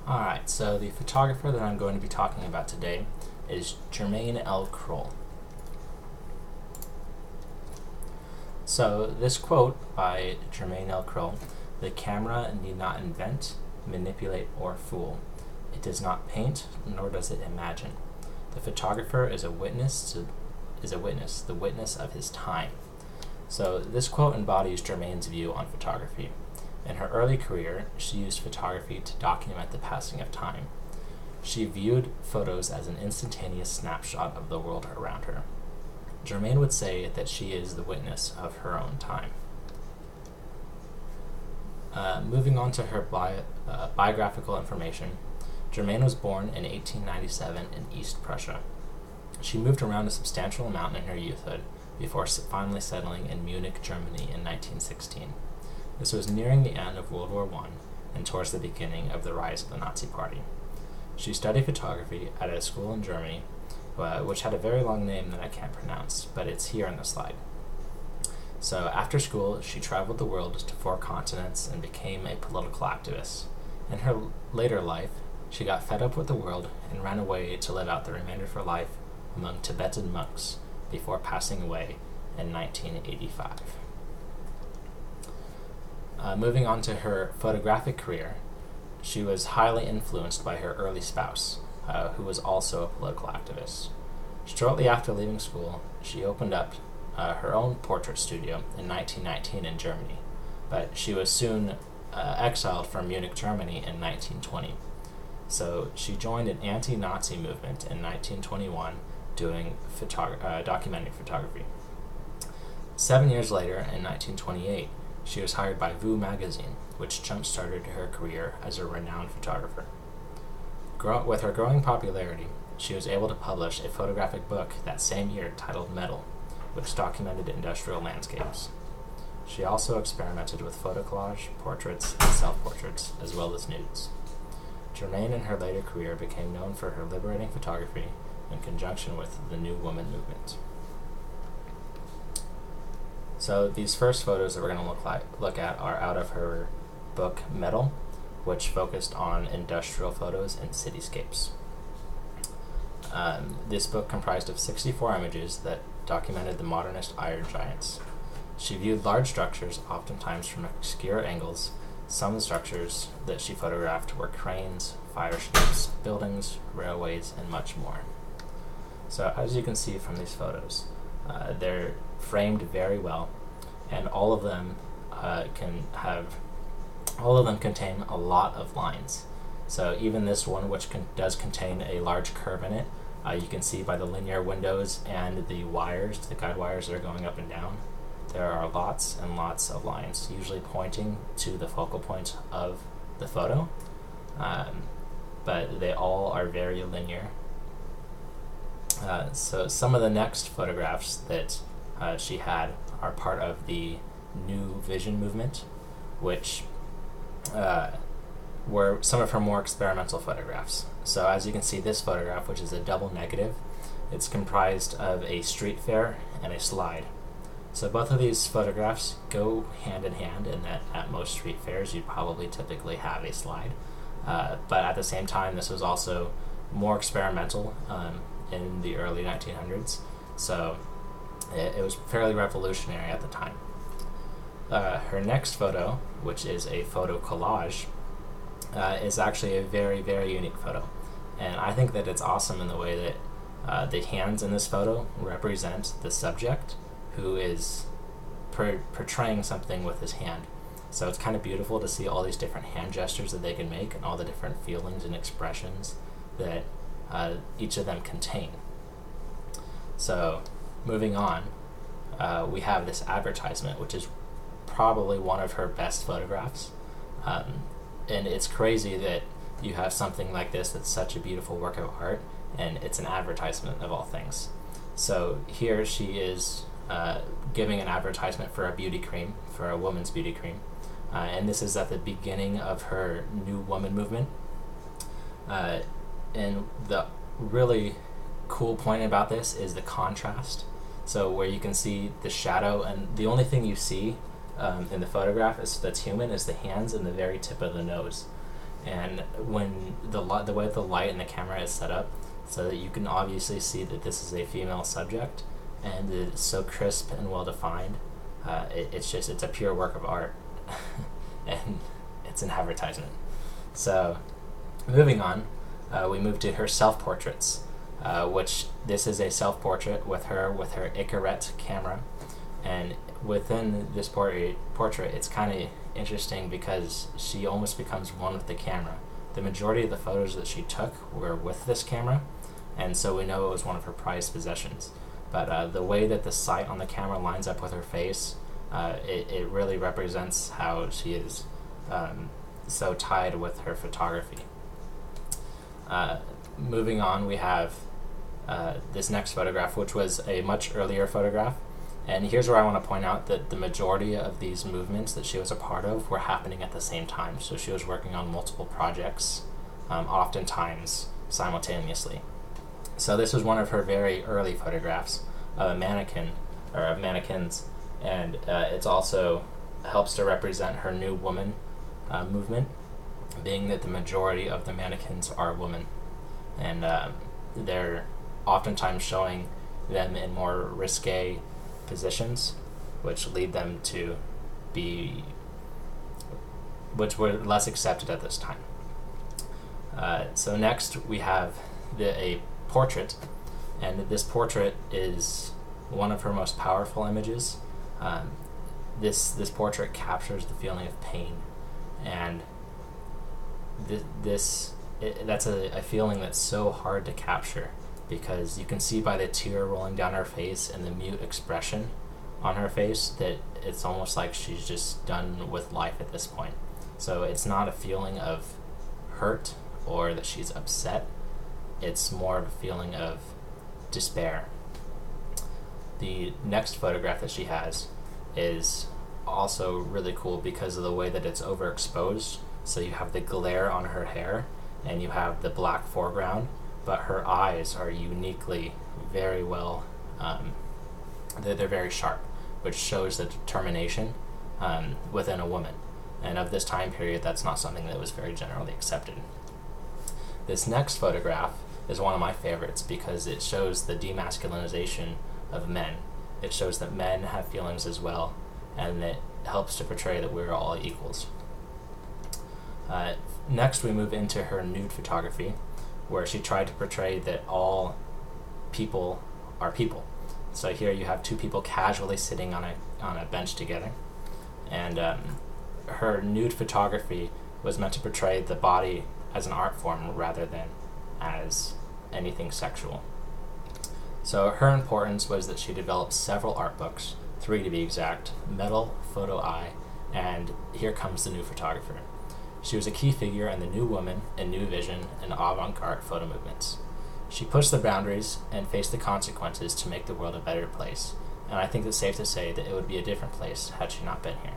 Alright, so the photographer that I'm going to be talking about today is Germaine L. Krull. So this quote by Germaine L. Krull: "The camera need not invent, manipulate, or fool. It does not paint, nor does it imagine. The photographer is the witness of his time." So this quote embodies Germaine's view on photography. In her early career, she used photography to document the passing of time. She viewed photos as an instantaneous snapshot of the world around her. Germaine would say that she is the witness of her own time. Moving on to her biographical information, Germaine was born in 1897 in East Prussia. She moved around a substantial amount in her youthhood before finally settling in Munich, Germany in 1916. This was nearing the end of World War I and towards the beginning of the rise of the Nazi Party. She studied photography at a school in Germany, which had a very long name that I can't pronounce, but it's here on the slide. So after school, she traveled the world to 4 continents and became a political activist. In her later life, she got fed up with the world and ran away to live out the remainder of her life among Tibetan monks before passing away in 1985. Moving on to her photographic career, she was highly influenced by her early spouse, who was also a political activist. Shortly after leaving school, she opened up her own portrait studio in 1919 in Germany, but she was soon exiled from Munich, Germany in 1920. So she joined an anti-Nazi movement in 1921 doing documentary photography. 7 years later, in 1928, she was hired by Vue magazine, which jump-started her career as a renowned photographer. With her growing popularity, she was able to publish a photographic book that same year titled Metal, which documented industrial landscapes. She also experimented with photo collage, portraits, and self-portraits, as well as nudes. Germaine in her later career became known for her liberating photography in conjunction with the New Woman movement. So these first photos that we're going to look at are out of her book Metal, which focused on industrial photos and cityscapes. This book comprised of 64 images that documented the modernist iron giants. She viewed large structures, oftentimes from obscure angles. Some of the structures that she photographed were cranes, fire ships, buildings, railways, and much more. So as you can see from these photos, they're framed very well, and all of them contain a lot of lines. So even this one, which does contain a large curve in it, you can see by the linear windows and the wires, the guide wires that are going up and down, there are lots and lots of lines, usually pointing to the focal point of the photo, but they all are very linear. So some of the next photographs that she had are part of the New Vision movement, which were some of her more experimental photographs. So as you can see, this photograph, which is a double negative, it's comprised of a street fair and a slide. So both of these photographs go hand in hand in that at most street fairs you'd probably typically have a slide. But at the same time, this was also more experimental in the early 1900s, so it was fairly revolutionary at the time. Her next photo, which is a photo collage, is actually a very, very unique photo. And I think that it's awesome in the way that the hands in this photo represent the subject who is portraying something with his hand. So it's kind of beautiful to see all these different hand gestures that they can make and all the different feelings and expressions that each of them contain. So moving on, we have this advertisement, which is probably one of her best photographs. And it's crazy that you have something like this that's such a beautiful work of art, and it's an advertisement of all things. So here she is giving an advertisement for a beauty cream, for a woman's beauty cream. And this is at the beginning of her New Woman movement. And the really cool point about this is the contrast. So where you can see the shadow, and the only thing you see in the photograph that's human is the hands and the very tip of the nose. And when the way the light and the camera is set up, so that you can obviously see that this is a female subject, and it's so crisp and well defined. It's a pure work of art, and it's an advertisement. So, moving on, we move to her self-portraits, which this is a self-portrait with her Icarette camera, and within this portrait, it's kind of interesting because she almost becomes one with the camera. The majority of the photos that she took were with this camera, and so we know it was one of her prized possessions. But the way that the sight on the camera lines up with her face, it really represents how she is so tied with her photography. Moving on, we have this next photograph, which was a much earlier photograph. And here's where I want to point out that the majority of these movements that she was a part of were happening at the same time. So she was working on multiple projects, oftentimes simultaneously. So this was one of her very early photographs of a mannequin, or of mannequins, and it also helps to represent her new woman movement, being that the majority of the mannequins are women. And they're oftentimes showing them in more risque positions, which lead them to be, which were less accepted at this time. So next we have a portrait, and this portrait is one of her most powerful images. This portrait captures the feeling of pain, and that's a feeling that's so hard to capture, because you can see by the tear rolling down her face and the mute expression on her face that it's almost like she's just done with life at this point. So it's not a feeling of hurt or that she's upset, it's more of a feeling of despair. The next photograph that she has is also really cool because of the way that it's overexposed. So you have the glare on her hair and you have the black foreground, but her eyes are uniquely very well, they're very sharp, which shows the determination within a woman. And of this time period, that's not something that was very generally accepted. This next photograph is one of my favorites because it shows the demasculinization of men. It shows that men have feelings as well, and it helps to portray that we're all equals. Next, we move into her nude photography, where she tried to portray that all people are people. So here you have two people casually sitting on a bench together, and her nude photography was meant to portray the body as an art form rather than as anything sexual. So her importance was that she developed several art books, 3 to be exact: Metal, Photo Eye, and Here Comes the New Photographer. She was a key figure in the New Woman and New Vision and avant-garde photo movements. She pushed the boundaries and faced the consequences to make the world a better place, and I think it's safe to say that it would be a different place had she not been here.